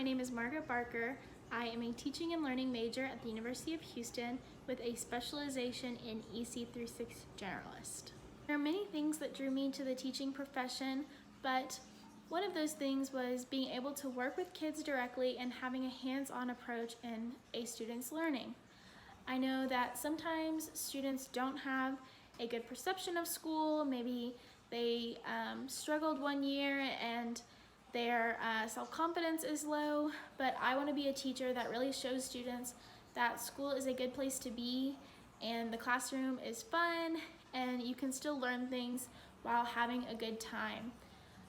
name is Margaret Barker. I am a teaching and learning major at the University of Houston with a specialization in EC36 generalist. There are many things that drew me to the teaching profession, but one of those things was being able to work with kids directly and having a hands-on approach in a student's learning. I know that sometimes students don't have a good perception of school. Maybe they struggled one year and their self-confidence is low, but I want to be a teacher that really shows students that school is a good place to be and the classroom is fun and you can still learn things while having a good time.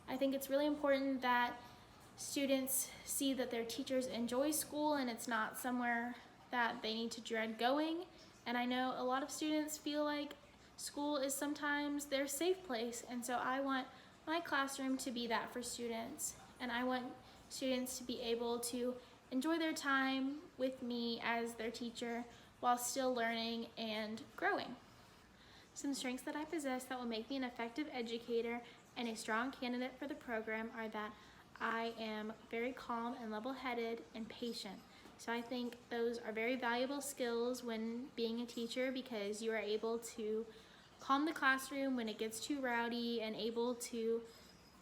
I think it's really important that students see that their teachers enjoy school and it's not somewhere that they need to dread going. And I know a lot of students feel like school is sometimes their safe place, and so I want my classroom to be that for students, and I want students to be able to enjoy their time with me as their teacher while still learning and growing. Some strengths that I possess that will make me an effective educator and a strong candidate for the program are that I am very calm and level-headed and patient. So I think those are very valuable skills when being a teacher because you are able to calm the classroom when it gets too rowdy and able to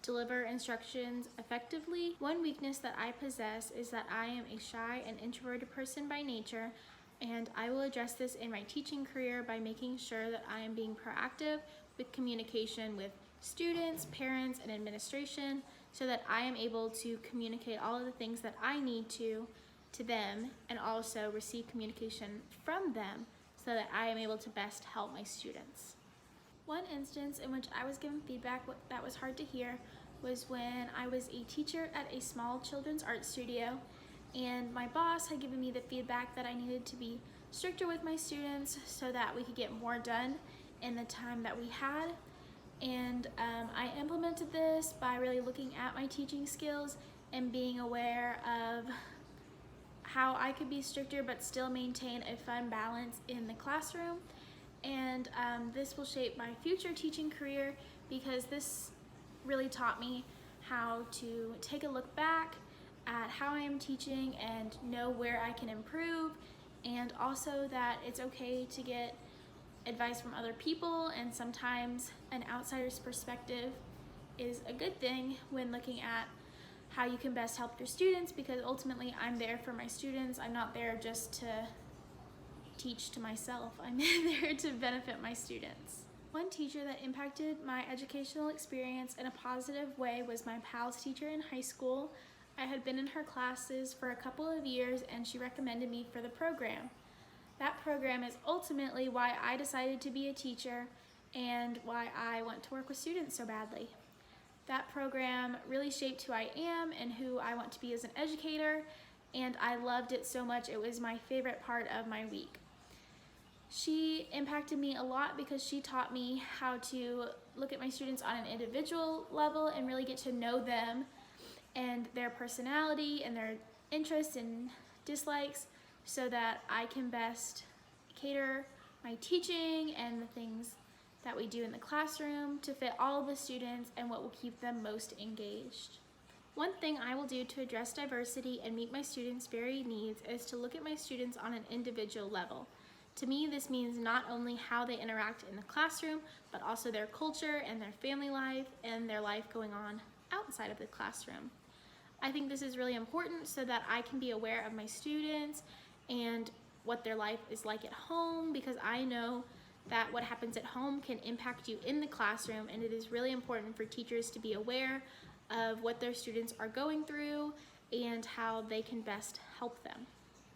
deliver instructions effectively. One weakness that I possess is that I am a shy and introverted person by nature, and I will address this in my teaching career by making sure that I am being proactive with communication with students, parents, and administration so that I am able to communicate all of the things that I need to them and also receive communication from them so that I am able to best help my students. One instance in which I was given feedback that was hard to hear was when I was a teacher at a small children's art studio, and my boss had given me the feedback that I needed to be stricter with my students so that we could get more done in the time that we had. And I implemented this by really looking at my teaching skills and being aware of how I could be stricter but still maintain a fun balance in the classroom. And this will shape my future teaching career because this really taught me how to take a look back at how I am teaching and know where I can improve, and also that it's okay to get advice from other people, and sometimes an outsider's perspective is a good thing when looking at how you can best help your students, because ultimately I'm there for my students. I'm not there just to teach to myself. I'm there to benefit my students. One teacher that impacted my educational experience in a positive way was my PALS teacher in high school. I had been in her classes for a couple of years and she recommended me for the program. That program is ultimately why I decided to be a teacher and why I want to work with students so badly. That program really shaped who I am and who I want to be as an educator, and I loved it so much. It was my favorite part of my week. She impacted me a lot because she taught me how to look at my students on an individual level and really get to know them and their personality and their interests and dislikes so that I can best cater my teaching and the things that we do in the classroom to fit all of the students and what will keep them most engaged. One thing I will do to address diversity and meet my students' varied needs is to look at my students on an individual level. To me, this means not only how they interact in the classroom, but also their culture and their family life and their life going on outside of the classroom. I think this is really important so that I can be aware of my students and what their life is like at home, because I know that what happens at home can impact you in the classroom, and it is really important for teachers to be aware of what their students are going through and how they can best help them.